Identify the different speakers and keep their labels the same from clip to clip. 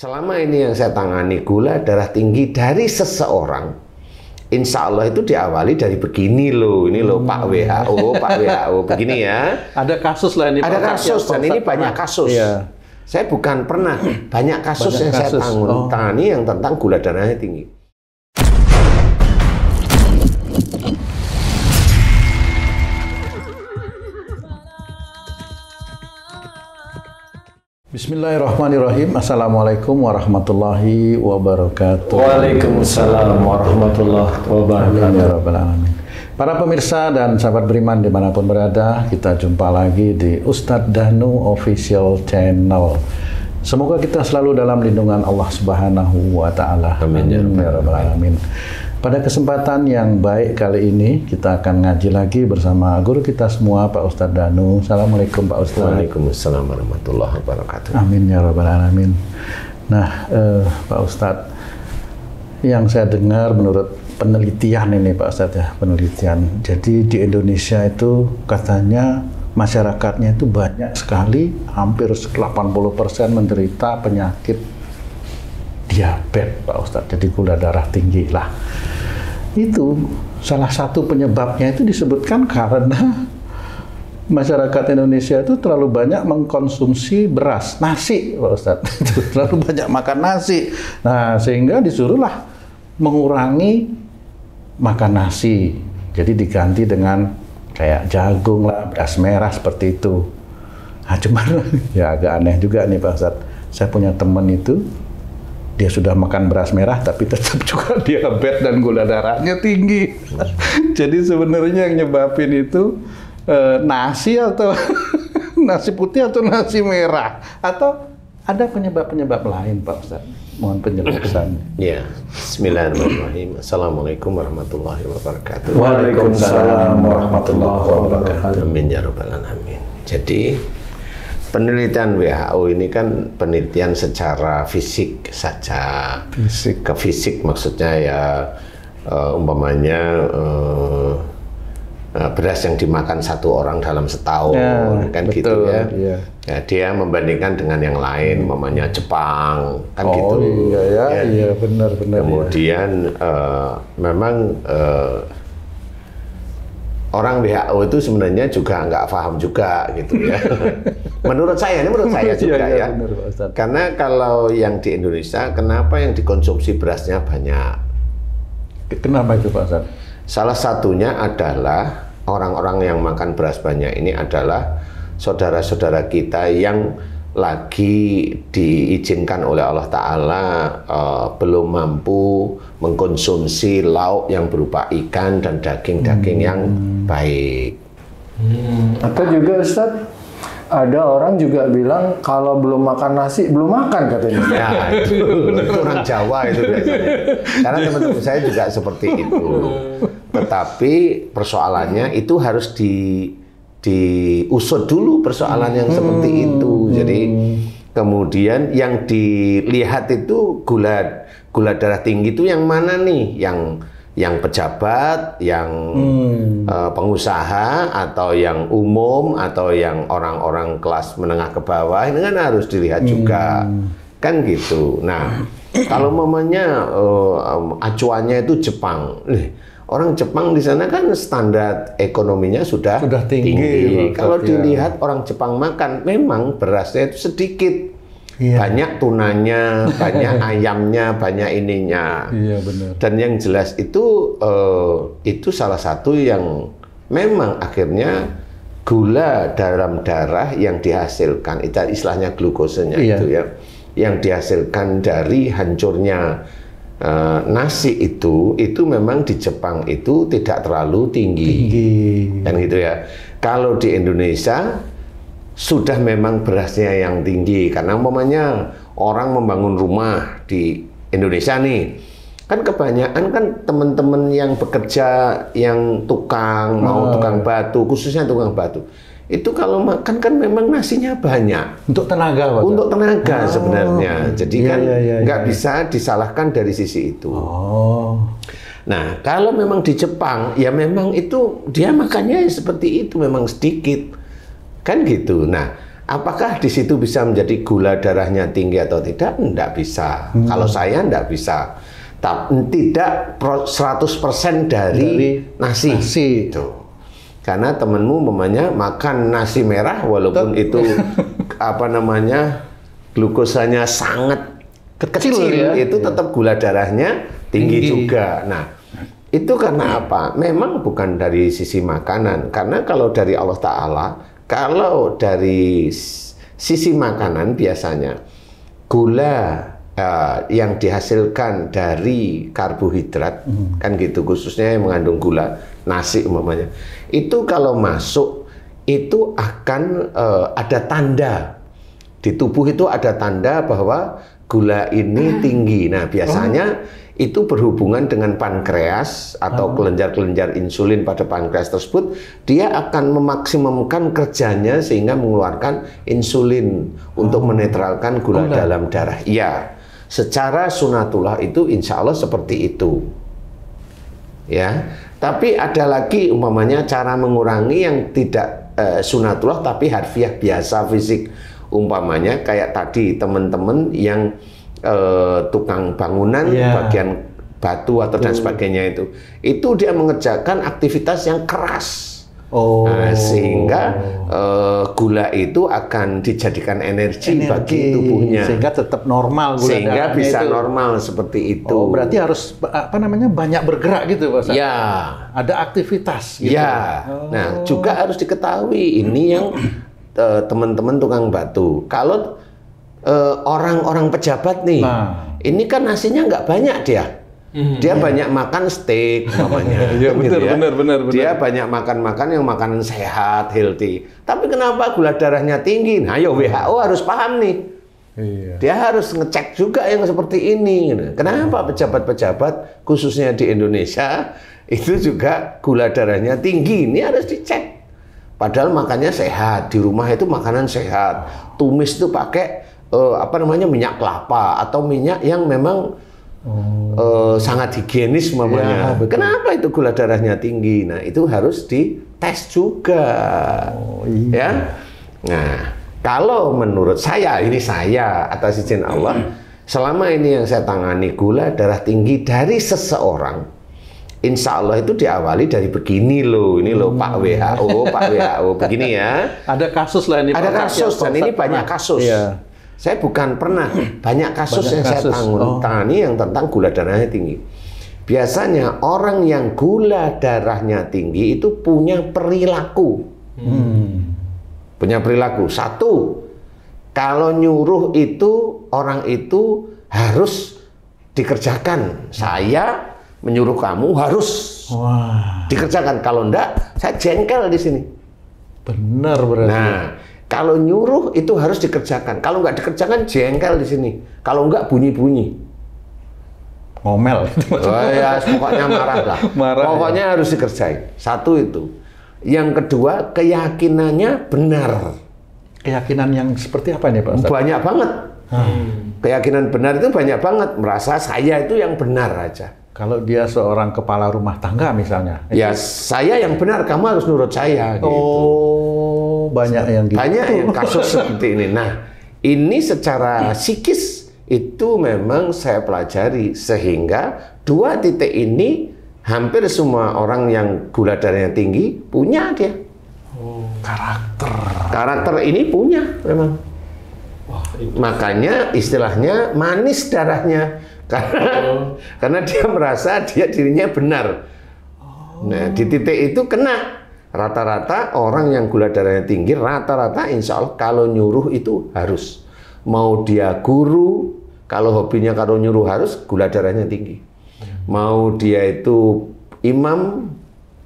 Speaker 1: Selama ini yang saya tangani gula darah tinggi dari seseorang, insya Allah itu diawali dari begini loh, ini loh Pak WHO begini ya.
Speaker 2: Ada kasus lah ini.
Speaker 1: Ada kasus dan ini banyak kasus.
Speaker 2: Iya.
Speaker 1: Saya bukan pernah, banyak kasus yang saya tangani yang tentang gula darahnya tinggi.
Speaker 2: Bismillahirrahmanirrahim. Assalamualaikum warahmatullahi wabarakatuh.
Speaker 3: Waalaikumsalam warahmatullahi wabarakatuh.
Speaker 2: Ya Rabbal Alamin. Para pemirsa dan sahabat beriman dimanapun berada, kita jumpa lagi di Ustadz Danu Official Channel. Semoga kita selalu dalam lindungan Allah Subhanahu wa Ta'ala.
Speaker 1: Amin ya
Speaker 2: Rabbal Alamin. Pada kesempatan yang baik kali ini, kita akan ngaji lagi bersama guru kita semua, Pak Ustadz Danu. Assalamualaikum Pak Ustadz.
Speaker 1: Waalaikumsalam warahmatullahi wabarakatuh.
Speaker 2: Amin ya Rabbal Alamin. Nah, Pak Ustadz, yang saya dengar menurut penelitian ini Pak Ustadz ya, penelitian. Jadi di Indonesia itu katanya masyarakatnya itu banyak sekali, hampir 80% menderita penyakit diabetes Pak Ustadz, jadi gula darah tinggi lah. Itu salah satu penyebabnya itu disebutkan karena masyarakat Indonesia itu terlalu banyak mengkonsumsi beras, nasi Pak Ustadz. Terlalu banyak makan nasi. Nah, sehingga disuruhlah mengurangi makan nasi. Jadi diganti dengan kayak jagung lah, beras merah seperti itu. Nah, cuman ya agak aneh juga nih Pak Ustadz. Saya punya teman itu, dia sudah makan beras merah tapi tetap juga diabetes dan gula darahnya tinggi. Jadi sebenarnya yang nyebabin itu nasi atau nasi putih atau nasi merah, atau ada penyebab-penyebab lain Pak Ustadz? Mohon penjelasannya.
Speaker 1: Ya, Bismillahirrahmanirrahim. Assalamualaikum warahmatullahi wabarakatuh.
Speaker 3: Waalaikumsalam warahmatullahi wabarakatuh.
Speaker 1: Amin ya Rabbal Alamin. Jadi penelitian WHO ini kan penelitian secara fisik saja. Ke fisik maksudnya ya umpamanya beras yang dimakan satu orang dalam setahun, ya, kan betul, gitu ya. Iya. Ya. Dia membandingkan dengan yang lain, umpamanya Jepang, kan gitu.
Speaker 2: Iya, ya, ya. Iya, benar-benar.
Speaker 1: Kemudian ya. Memang orang WHO itu sebenarnya juga nggak paham juga gitu ya. menurut saya juga ya.
Speaker 2: Benar,
Speaker 1: karena kalau yang di Indonesia, kenapa yang dikonsumsi berasnya banyak?
Speaker 2: Kenapa itu Pak Ustadz?
Speaker 1: Salah satunya adalah orang-orang yang makan beras banyak ini adalah saudara-saudara kita yang lagi diizinkan oleh Allah Ta'ala belum mampu mengkonsumsi lauk yang berupa ikan dan daging-daging yang baik.
Speaker 3: Atau juga Ustadz, ada orang juga bilang kalau belum makan nasi, belum makan katanya.
Speaker 1: Ya, itu orang Jawa itu biasanya. Karena teman-teman saya juga seperti itu. Tetapi persoalannya itu harus diusut dulu persoalan yang seperti itu. Jadi kemudian yang dilihat itu gula darah tinggi itu yang mana nih? Yang pejabat, yang pengusaha, atau yang umum, atau yang orang-orang kelas menengah ke bawah, ini kan harus dilihat juga, kan gitu. Nah, kalau mamanya acuannya itu Jepang, orang Jepang di sana kan standar ekonominya sudah tinggi. Kalau dilihat orang Jepang makan, memang berasnya itu sedikit. Iya. Banyak tunanya, banyak ayamnya, banyak ininya.
Speaker 2: Iya, benar.
Speaker 1: Dan yang jelas itu salah satu yang memang akhirnya gula dalam darah yang dihasilkan, itu istilahnya glukosanya, iya, itu ya, yang dihasilkan dari hancurnya nasi itu memang di Jepang itu tidak terlalu tinggi. Dan gitu ya. Kalau di Indonesia sudah memang berasnya yang tinggi, karena umpamanya orang membangun rumah di Indonesia nih, kan kebanyakan kan teman-teman yang bekerja, yang tukang batu, khususnya tukang batu, itu kalau makan kan memang nasinya banyak
Speaker 2: untuk tenaga, Pak.
Speaker 1: Untuk tenaga sebenarnya. Jadi kan nggak bisa disalahkan dari sisi itu. Nah, kalau memang di Jepang ya memang itu dia makannya seperti itu, memang sedikit. Kan gitu. Nah, Apakah di situ bisa menjadi gula darahnya tinggi atau tidak? Tidak bisa. Kalau saya tidak bisa. Tidak 100% dari nasi. Itu. Karena temenmu mamanya makan nasi merah walaupun itu apa namanya glukosanya sangat kecil ya, itu tetap gula darahnya tinggi juga. Nah, itu karena apa? Memang bukan dari sisi makanan. Karena kalau dari Allah Ta'ala, kalau dari sisi makanan biasanya gula yang dihasilkan dari karbohidrat kan gitu, khususnya yang mengandung gula, nasi umpamanya, itu kalau masuk itu akan ada tanda di tubuh, itu ada tanda bahwa gula ini tinggi. Nah, biasanya itu berhubungan dengan pankreas atau kelenjar-kelenjar insulin pada pankreas tersebut. Dia akan memaksimumkan kerjanya sehingga mengeluarkan insulin untuk menetralkan gula dalam darah. Ya, secara sunatullah itu insya Allah seperti itu. Ya, tapi ada lagi umpamanya cara mengurangi yang tidak sunatullah tapi harfiah biasa fisik. Umpamanya kayak tadi teman-teman yang tukang bangunan, bagian batu atau dan sebagainya itu dia mengerjakan aktivitas yang keras. Sehingga gula itu akan dijadikan energi bagi tubuhnya,
Speaker 2: sehingga tetap normal gula
Speaker 1: sehingga bisa normal seperti itu.
Speaker 2: Berarti harus apa namanya banyak bergerak gitu Pak Ustaz?
Speaker 1: Ya,
Speaker 2: ada aktivitas gitu.
Speaker 1: Ya. Nah, juga harus diketahui ini yang teman-teman tukang batu. Kalau orang-orang pejabat nih, ini kan nasinya nggak banyak dia banyak makan steak namanya.
Speaker 3: Ya, benar.
Speaker 1: Dia banyak makan yang makanan sehat, healthy. Tapi kenapa gula darahnya tinggi? Nah, ya WHO harus paham nih. Dia harus ngecek juga yang seperti ini. Kenapa pejabat-pejabat khususnya di Indonesia itu juga gula darahnya tinggi? Ini harus dicek. Padahal makannya sehat, di rumah itu makanan sehat. Tumis itu pakai minyak kelapa atau minyak yang memang sangat higienis mamanya. Kenapa itu gula darahnya tinggi? Nah, itu harus dites juga. Ya. Nah, kalau menurut saya, ini saya atas izin Allah, selama ini yang saya tangani gula darah tinggi dari seseorang, insya Allah itu diawali dari begini loh, ini loh Pak WHO, begini ya.
Speaker 2: Ada kasus lah ini.
Speaker 1: Ada kasus dan ini banyak kasus. Iya. Saya bukan pernah, banyak kasus yang saya tangani yang tentang gula darahnya tinggi. Biasanya orang yang gula darahnya tinggi itu punya perilaku. Punya perilaku. Satu, kalau nyuruh itu, orang itu harus dikerjakan. Saya menyuruh kamu harus dikerjakan. Kalau enggak, saya jengkel di sini.
Speaker 2: Benar berarti.
Speaker 1: Nah, kalau nyuruh itu harus dikerjakan. Kalau nggak dikerjakan jengkel di sini. Kalau nggak bunyi-bunyi.
Speaker 2: Ngomel.
Speaker 1: Ya, pokoknya marah lah. Pokoknya harus dikerjain. Satu itu. Yang kedua, keyakinannya benar.
Speaker 2: Keyakinan yang seperti apa nih Pak Ustaz?
Speaker 1: Banyak banget. Keyakinan benar itu banyak banget. Merasa saya itu yang benar aja.
Speaker 2: Kalau dia seorang kepala rumah tangga misalnya.
Speaker 1: Ya, saya yang benar, kamu harus nurut saya. Gitu.
Speaker 2: Banyak yang gitu.
Speaker 1: Banyak yang kasus seperti ini. Nah, ini secara psikis itu memang saya pelajari. Sehingga dua titik ini hampir semua orang yang gula darahnya tinggi punya dia. Karakter ini punya memang. Makanya istilahnya manis darahnya. Karena dia merasa dirinya benar. Nah, di titik itu kena. Rata-rata orang yang gula darahnya tinggi, rata-rata insya Allah kalau nyuruh itu harus. Mau dia guru, kalau hobinya kalau nyuruh harus, gula darahnya tinggi. Mau dia itu imam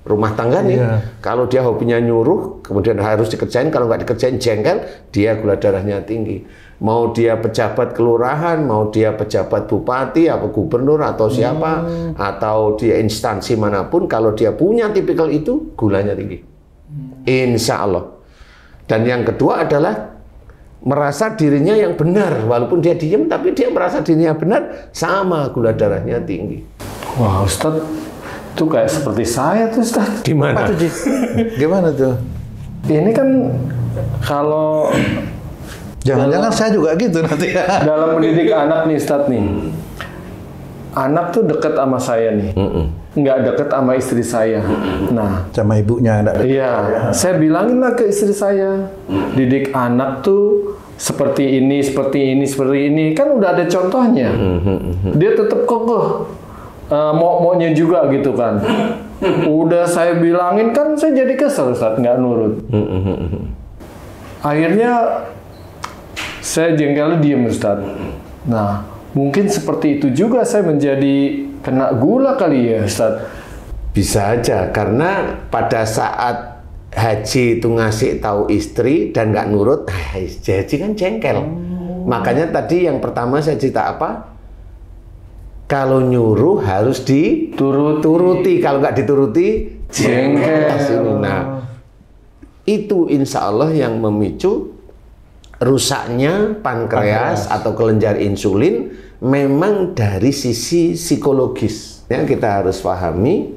Speaker 1: rumah tangga nih, kalau dia hobinya nyuruh, kemudian harus dikerjain, kalau nggak dikerjain jengkel, dia gula darahnya tinggi. Mau dia pejabat kelurahan, mau dia pejabat bupati, atau gubernur, atau siapa, atau dia instansi manapun, kalau dia punya tipikal itu, gulanya tinggi. Insya Allah. Dan yang kedua adalah merasa dirinya yang benar, walaupun dia diem, tapi dia merasa dirinya benar, sama gula darahnya tinggi.
Speaker 3: Wah, Ustadz, itu kayak seperti saya tuh, Ustadz.
Speaker 1: Gimana?
Speaker 2: Gimana tuh?
Speaker 3: Ini kan kalau
Speaker 2: Jangan-jangan saya juga gitu nanti ya.
Speaker 3: Dalam mendidik anak nih, Ustadz nih. Anak tuh deket sama saya nih. Nggak deket sama istri saya. Nah,
Speaker 2: sama ibunya nggak deket.
Speaker 3: Iya, saya bilangin lah ke istri saya. Didik anak tuh seperti ini, seperti ini, seperti ini. Kan udah ada contohnya. Dia tetap kekeh. Maunya juga gitu kan. Udah saya bilangin kan saya jadi kesel Ustaz, nggak nurut. Akhirnya saya jengkelnya diem Ustaz. Nah, mungkin seperti itu juga saya menjadi kena gula kali ya Ustaz.
Speaker 1: Bisa aja, karena pada saat Haji itu ngasih tahu istri dan nggak nurut, Haji kan jengkel. Makanya tadi yang pertama saya cerita apa? Kalau nyuruh harus dituruti, kalau nggak dituruti jengkel. Nah, itu insya Allah yang memicu rusaknya pankreas atau kelenjar insulin memang dari sisi psikologis. Yang kita harus pahami,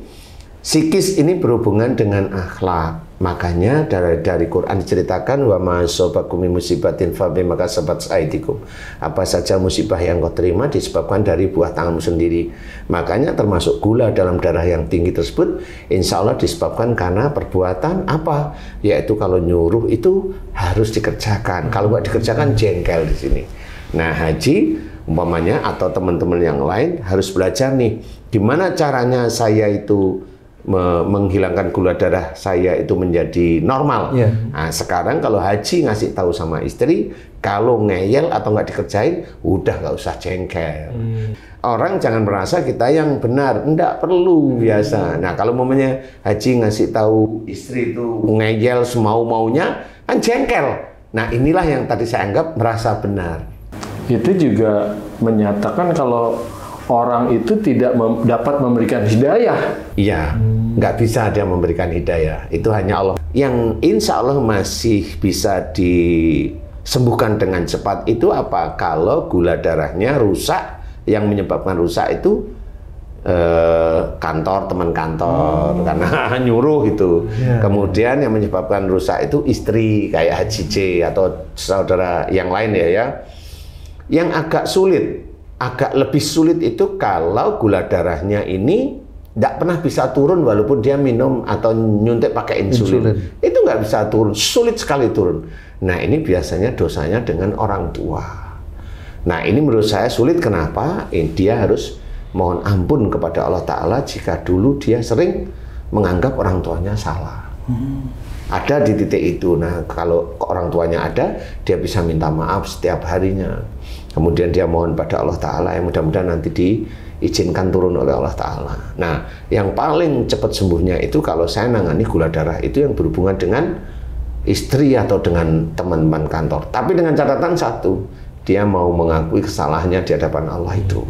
Speaker 1: psikis ini berhubungan dengan akhlak. Makanya dari Quran diceritakan wa ma asabakum min musibatin fa bima kasabat aydikum. Apa saja musibah yang kau terima disebabkan dari buah tanganmu sendiri. Makanya termasuk gula dalam darah yang tinggi tersebut insya Allah disebabkan karena perbuatan apa? Yaitu kalau nyuruh itu harus dikerjakan. Kalau nggak dikerjakan jengkel di sini. Nah, Haji umpamanya atau teman-teman yang lain harus belajar nih gimana caranya saya itu menghilangkan gula darah saya itu menjadi normal. Nah, sekarang kalau Haji ngasih tahu sama istri, kalau ngeyel atau nggak dikerjain, udah nggak usah jengkel. Orang jangan merasa kita yang benar, enggak perlu biasa. Nah, kalau momennya Haji ngasih tahu istri itu ngeyel semau-maunya, kan jengkel. Nah, inilah yang tadi saya anggap merasa benar.
Speaker 3: Itu juga menyatakan kalau orang itu tidak dapat memberikan hidayah.
Speaker 1: Iya, nggak bisa dia memberikan hidayah. Itu hanya Allah. Yang insya Allah masih bisa disembuhkan dengan cepat itu apa? Kalau gula darahnya rusak, yang menyebabkan rusak itu kantor, teman kantor, karena nyuruh gitu. Kemudian yang menyebabkan rusak itu istri, kayak Haji J atau saudara yang lain ya. Yang agak sulit, agak lebih sulit itu kalau gula darahnya ini tidak pernah bisa turun walaupun dia minum atau nyuntik pakai insulin. Itu nggak bisa turun, sulit sekali turun. Nah, ini biasanya dosanya dengan orang tua. Nah, ini menurut saya sulit. Kenapa? Dia harus mohon ampun kepada Allah Ta'ala jika dulu dia sering menganggap orang tuanya salah. Ada di titik itu. Nah, kalau orang tuanya ada, dia bisa minta maaf setiap harinya. Kemudian dia mohon pada Allah Ta'ala yang mudah-mudahan nanti diizinkan turun oleh Allah Ta'ala. Nah, yang paling cepat sembuhnya itu kalau saya nangani gula darah itu yang berhubungan dengan istri atau dengan teman-teman kantor. Tapi dengan catatan satu, dia mau mengakui kesalahannya di hadapan Allah itu.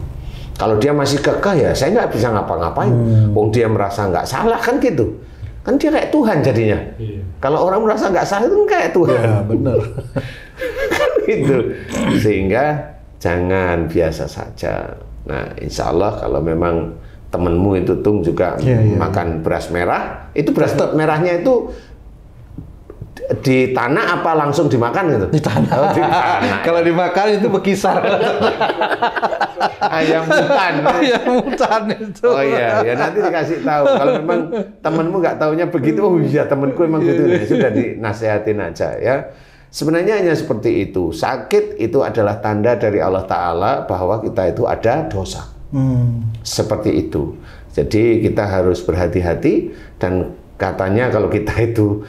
Speaker 1: Kalau dia masih kekeh ya saya nggak bisa ngapa-ngapain. Dia merasa nggak salah kan gitu. Kan dia kayak Tuhan jadinya. Kalau orang merasa nggak salah itu kayak Tuhan.
Speaker 2: Ya, benar.
Speaker 1: Kan gitu. Sehingga jangan biasa saja. Nah, insya Allah kalau memang temenmu itu Tung juga makan beras merah, itu beras merahnya itu di tanah apa langsung dimakan gitu?
Speaker 2: Di tanah.
Speaker 1: Oh, di tanah.
Speaker 2: Kalau dimakan itu berkisar.
Speaker 1: Ayam hutan.
Speaker 2: Ayam hutan itu.
Speaker 1: Oh iya, ya nanti dikasih tahu. Kalau memang temenmu nggak taunya begitu, oh iya temenku emang gitu. Ya, sudah dinasehatin aja ya. Sebenarnya hanya seperti itu. Sakit itu adalah tanda dari Allah Ta'ala bahwa kita itu ada dosa. Seperti itu. Jadi kita harus berhati-hati dan katanya kalau kita itu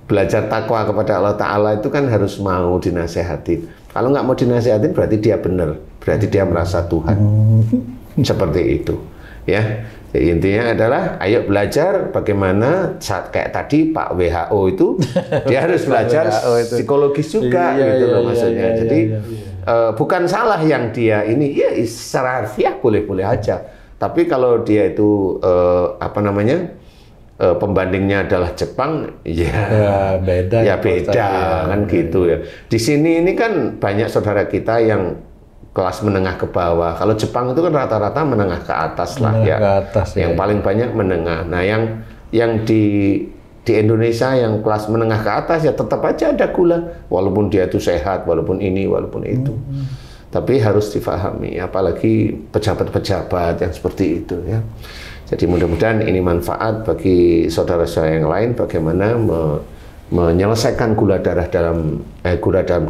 Speaker 1: belajar takwa kepada Allah Ta'ala itu kan harus mau dinasehatin. Kalau nggak mau dinasehatin berarti dia benar. Berarti dia merasa Tuhan. Seperti itu. Ya. Jadi intinya adalah ayo belajar bagaimana kayak tadi Pak WHO itu dia harus belajar psikologis juga gitu loh maksudnya. Jadi bukan salah yang dia ini ya secara harfiah boleh-boleh aja. Tapi kalau dia itu apa namanya? Pembandingnya adalah Jepang, ya
Speaker 2: beda.
Speaker 1: Ya beda kan gitu ya. Di sini ini kan banyak saudara kita yang kelas menengah ke bawah. Kalau Jepang itu kan rata-rata menengah ke atas lah ya. Ke atas, yang paling banyak menengah. Nah, yang di Di Indonesia yang kelas menengah ke atas ya tetap aja ada gula, walaupun dia itu sehat, walaupun ini, walaupun itu. Tapi harus difahami, apalagi pejabat-pejabat yang seperti itu ya. Jadi mudah-mudahan ini manfaat bagi saudara-saudara yang lain bagaimana menyelesaikan gula dalam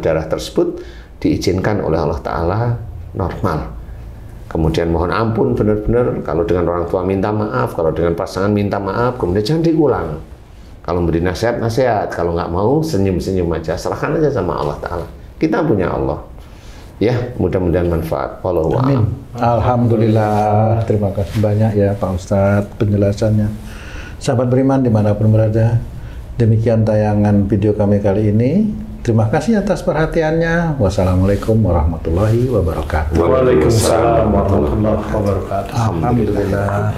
Speaker 1: darah tersebut diizinkan oleh Allah Ta'ala normal. Kemudian mohon ampun benar-benar kalau dengan orang tua minta maaf, kalau dengan pasangan minta maaf, kemudian jangan diulang. Kalau beri nasihat, kalau nggak mau senyum-senyum aja, serahkan aja sama Allah Ta'ala. Kita punya Allah. Ya, mudah-mudahan manfaat. Wallahu a'lam.
Speaker 2: Alhamdulillah, terima kasih banyak ya Pak Ustadz penjelasannya. Sahabat beriman dimanapun berada, demikian tayangan video kami kali ini. Terima kasih atas perhatiannya. Wassalamualaikum warahmatullahi wabarakatuh.
Speaker 3: Waalaikumsalam warahmatullahi wabarakatuh.
Speaker 2: Alhamdulillah.